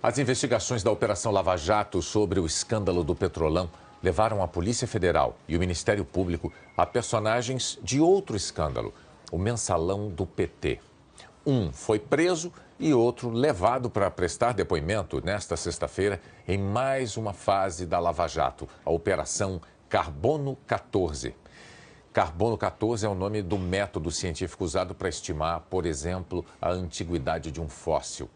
As investigações da Operação Lava Jato sobre o escândalo do Petrolão levaram a Polícia Federal e o Ministério Público a personagens de outro escândalo, o mensalão do PT. Um foi preso e outro levado para prestar depoimento nesta sexta-feira em mais uma fase da Lava Jato, a Operação Carbono 14. Carbono 14 é o nome do método científico usado para estimar, por exemplo, a antiguidade de um fóssil.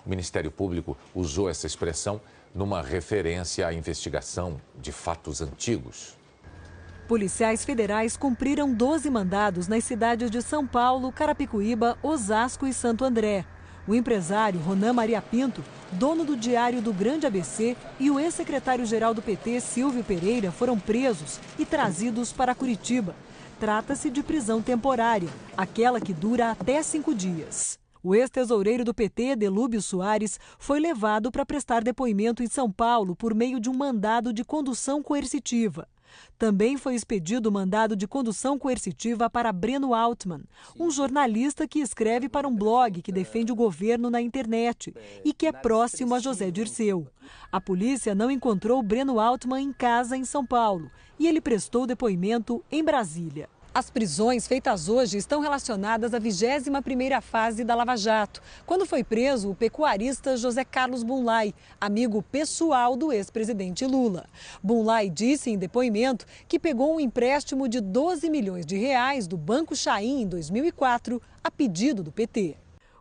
O Ministério Público usou essa expressão numa referência à investigação de fatos antigos. Policiais federais cumpriram 12 mandados nas cidades de São Paulo, Carapicuíba, Osasco e Santo André. O empresário Ronan Maria Pinto, dono do Diário do Grande ABC, e o ex-secretário-geral do PT, Silvio Pereira, foram presos e trazidos para Curitiba. Trata-se de prisão temporária, aquela que dura até 5 dias. O ex-tesoureiro do PT, Delúbio Soares, foi levado para prestar depoimento em São Paulo por meio de um mandado de condução coercitiva. Também foi expedido o mandado de condução coercitiva para Breno Altman, um jornalista que escreve para um blog que defende o governo na internet e que é próximo a José Dirceu. A polícia não encontrou Breno Altman em casa em São Paulo e ele prestou depoimento em Brasília. As prisões feitas hoje estão relacionadas à 21ª fase da Lava Jato, quando foi preso o pecuarista José Carlos Bunlai, amigo pessoal do ex-presidente Lula. Bunlai disse em depoimento que pegou um empréstimo de 12 milhões de reais do Banco Chaim em 2004, a pedido do PT.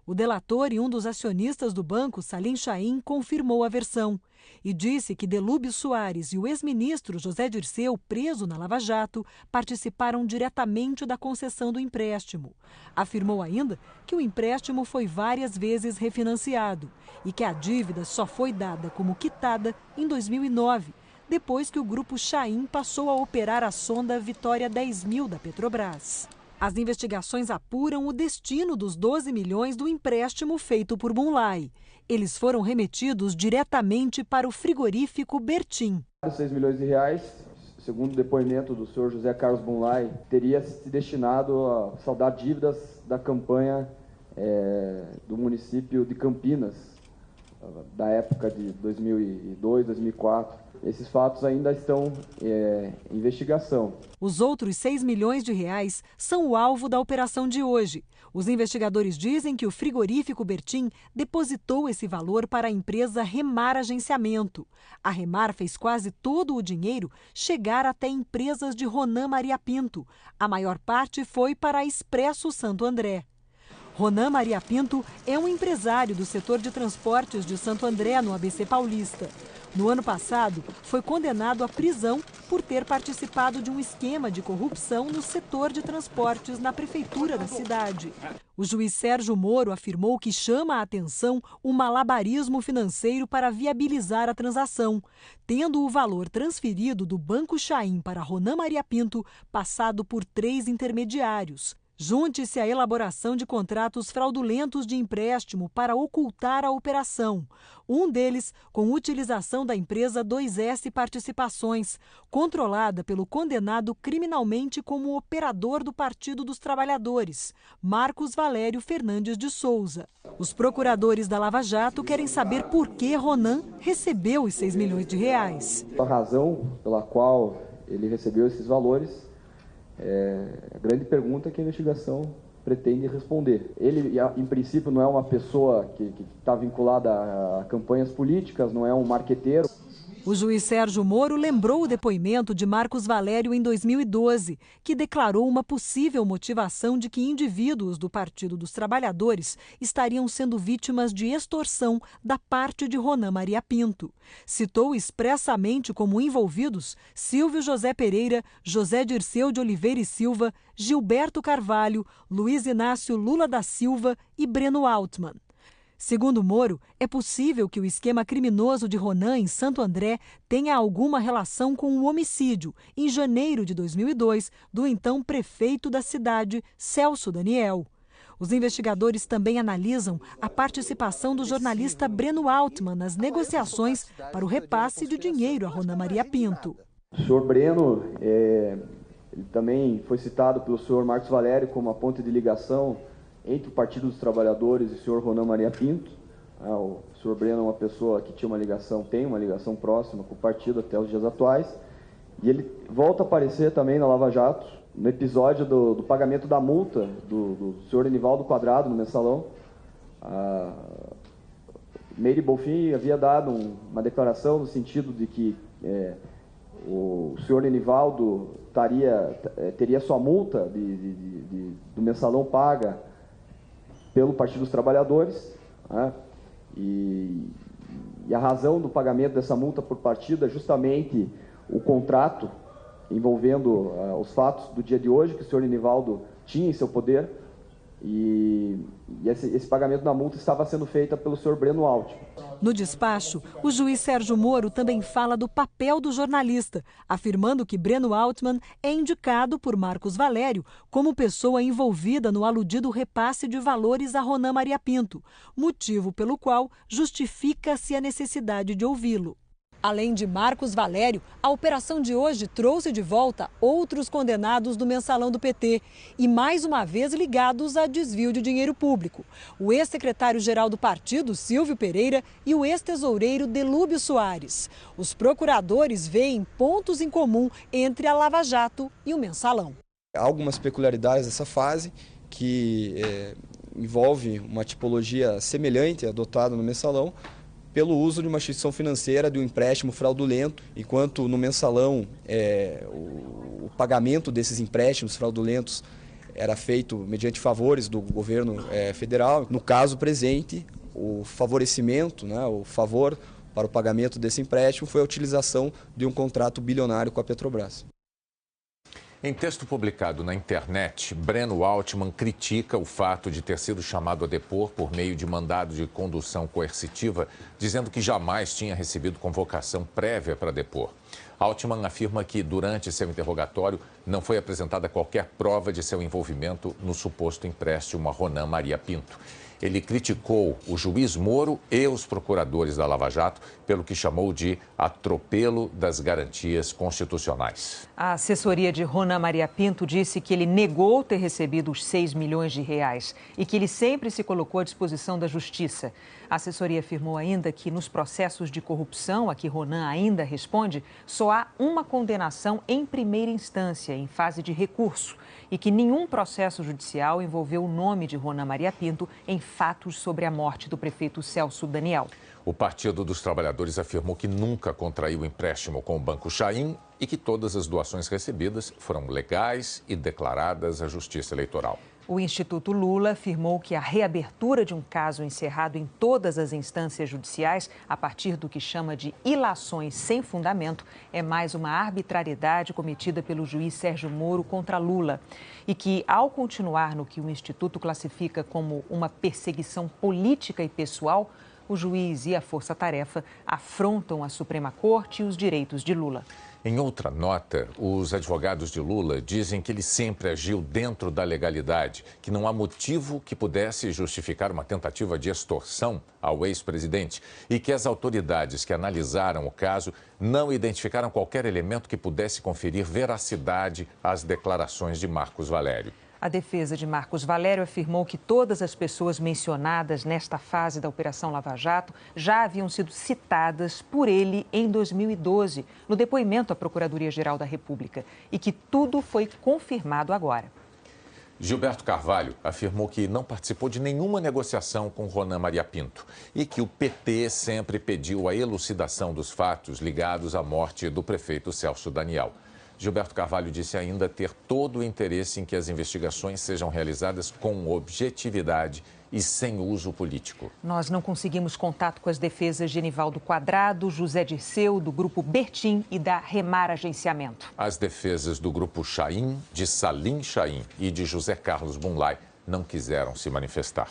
O delator e um dos acionistas do banco, Salim Chaim, confirmou a versão e disse que Delúbio Soares e o ex-ministro José Dirceu, preso na Lava Jato, participaram diretamente da concessão do empréstimo. Afirmou ainda que o empréstimo foi várias vezes refinanciado e que a dívida só foi dada como quitada em 2009, depois que o grupo Chaim passou a operar a sonda Vitória 10.000 da Petrobras. As investigações apuram o destino dos 12 milhões do empréstimo feito por Bunlai. Eles foram remetidos diretamente para o frigorífico Bertin. 6 milhões de reais, segundo o depoimento do senhor José Carlos Bunlai, teria se destinado a saldar dívidas da campanha do município de Campinas, da época de 2002, 2004. Esses fatos ainda estão em investigação. Os outros 6 milhões de reais são o alvo da operação de hoje. Os investigadores dizem que o frigorífico Bertin depositou esse valor para a empresa Remar Agenciamento. A Remar fez quase todo o dinheiro chegar até empresas de Ronan Maria Pinto. A maior parte foi para a Expresso Santo André. Ronan Maria Pinto é um empresário do setor de transportes de Santo André, no ABC Paulista. No ano passado, foi condenado à prisão por ter participado de um esquema de corrupção no setor de transportes na prefeitura da cidade. O juiz Sérgio Moro afirmou que chama a atenção o malabarismo financeiro para viabilizar a transação, tendo o valor transferido do Banco Chaim para Ronan Maria Pinto passado por 3 intermediários. Junte-se à elaboração de contratos fraudulentos de empréstimo para ocultar a operação. Um deles com utilização da empresa 2S Participações, controlada pelo condenado criminalmente como operador do Partido dos Trabalhadores, Marcos Valério Fernandes de Souza. Os procuradores da Lava Jato querem saber por que Ronan recebeu os 6 milhões de reais. A razão pela qual ele recebeu esses valores a grande pergunta que a investigação pretende responder. Ele, em princípio, não é uma pessoa que está vinculada a campanhas políticas, não é um marqueteiro. O juiz Sérgio Moro lembrou o depoimento de Marcos Valério em 2012, que declarou uma possível motivação de que indivíduos do Partido dos Trabalhadores estariam sendo vítimas de extorsão da parte de Ronan Maria Pinto. Citou expressamente como envolvidos Silvio José Pereira, José Dirceu de Oliveira e Silva, Gilberto Carvalho, Luiz Inácio Lula da Silva e Breno Altman. Segundo Moro, é possível que o esquema criminoso de Ronan em Santo André tenha alguma relação com o homicídio, em janeiro de 2002, do então prefeito da cidade, Celso Daniel. Os investigadores também analisam a participação do jornalista Breno Altman nas negociações para o repasse de dinheiro a Ronan Maria Pinto. O senhor Breno ele também foi citado pelo senhor Marcos Valério como a ponte de ligação entre o Partido dos Trabalhadores e o senhor Ronan Maria Pinto. O senhor Breno é uma pessoa que tem uma ligação próxima com o partido até os dias atuais. E ele volta a aparecer também na Lava Jato, no episódio do pagamento da multa do senhor Enivaldo Quadrado no Mensalão. Meire Bonfim havia dado uma declaração no sentido de que o senhor Enivaldo teria sua multa do Mensalão paga pelo Partido dos Trabalhadores, né? E a razão do pagamento dessa multa por partido é justamente o contrato envolvendo os fatos do dia de hoje, que o senhor Enivaldo tinha em seu poder, e esse pagamento da multa estava sendo feito pelo senhor Breno Altman. No despacho, o juiz Sérgio Moro também fala do papel do jornalista, afirmando que Breno Altman é indicado por Marcos Valério como pessoa envolvida no aludido repasse de valores a Ronan Maria Pinto, motivo pelo qual justifica-se a necessidade de ouvi-lo. Além de Marcos Valério, a operação de hoje trouxe de volta outros condenados do Mensalão do PT e, mais uma vez, ligados a desvio de dinheiro público. O ex-secretário-geral do partido, Silvio Pereira, e o ex-tesoureiro Delúbio Soares. Os procuradores veem pontos em comum entre a Lava Jato e o Mensalão. Há algumas peculiaridades dessa fase que envolve uma tipologia semelhante adotada no Mensalão, pelo uso de uma instituição financeira de um empréstimo fraudulento, enquanto no Mensalão o pagamento desses empréstimos fraudulentos era feito mediante favores do governo federal. No caso presente, o favorecimento, o favor para o pagamento desse empréstimo foi a utilização de um contrato bilionário com a Petrobras. Em texto publicado na internet, Breno Altman critica o fato de ter sido chamado a depor por meio de mandado de condução coercitiva, dizendo que jamais tinha recebido convocação prévia para depor. Altman afirma que, durante seu interrogatório, não foi apresentada qualquer prova de seu envolvimento no suposto empréstimo a Ronan Maria Pinto. Ele criticou o juiz Moro e os procuradores da Lava Jato pelo que chamou de atropelo das garantias constitucionais. A assessoria de Ronan Maria Pinto disse que ele negou ter recebido os 6 milhões de reais e que ele sempre se colocou à disposição da justiça. A assessoria afirmou ainda que nos processos de corrupção a que Ronan ainda responde, só há uma condenação em primeira instância, em fase de recurso, e que nenhum processo judicial envolveu o nome de Ronan Maria Pinto em fatos sobre a morte do prefeito Celso Daniel. O Partido dos Trabalhadores afirmou que nunca contraiu empréstimo com o Banco Chaim e que todas as doações recebidas foram legais e declaradas à Justiça Eleitoral. O Instituto Lula afirmou que a reabertura de um caso encerrado em todas as instâncias judiciais, a partir do que chama de ilações sem fundamento, é mais uma arbitrariedade cometida pelo juiz Sérgio Moro contra Lula. E que, ao continuar no que o Instituto classifica como uma perseguição política e pessoal, o juiz e a força-tarefa afrontam a Suprema Corte e os direitos de Lula. Em outra nota, os advogados de Lula dizem que ele sempre agiu dentro da legalidade, que não há motivo que pudesse justificar uma tentativa de extorsão ao ex-presidente e que as autoridades que analisaram o caso não identificaram qualquer elemento que pudesse conferir veracidade às declarações de Marcos Valério. A defesa de Marcos Valério afirmou que todas as pessoas mencionadas nesta fase da Operação Lava Jato já haviam sido citadas por ele em 2012, no depoimento à Procuradoria-Geral da República, e que tudo foi confirmado agora. Gilberto Carvalho afirmou que não participou de nenhuma negociação com Ronan Maria Pinto e que o PT sempre pediu a elucidação dos fatos ligados à morte do prefeito Celso Daniel. Gilberto Carvalho disse ainda ter todo o interesse em que as investigações sejam realizadas com objetividade e sem uso político. Nós não conseguimos contato com as defesas de Enivaldo Quadrado, José Dirceu, do Grupo Bertin e da Remar Agenciamento. As defesas do Grupo Chaim, de Salim Chaim e de José Carlos Bunlai não quiseram se manifestar.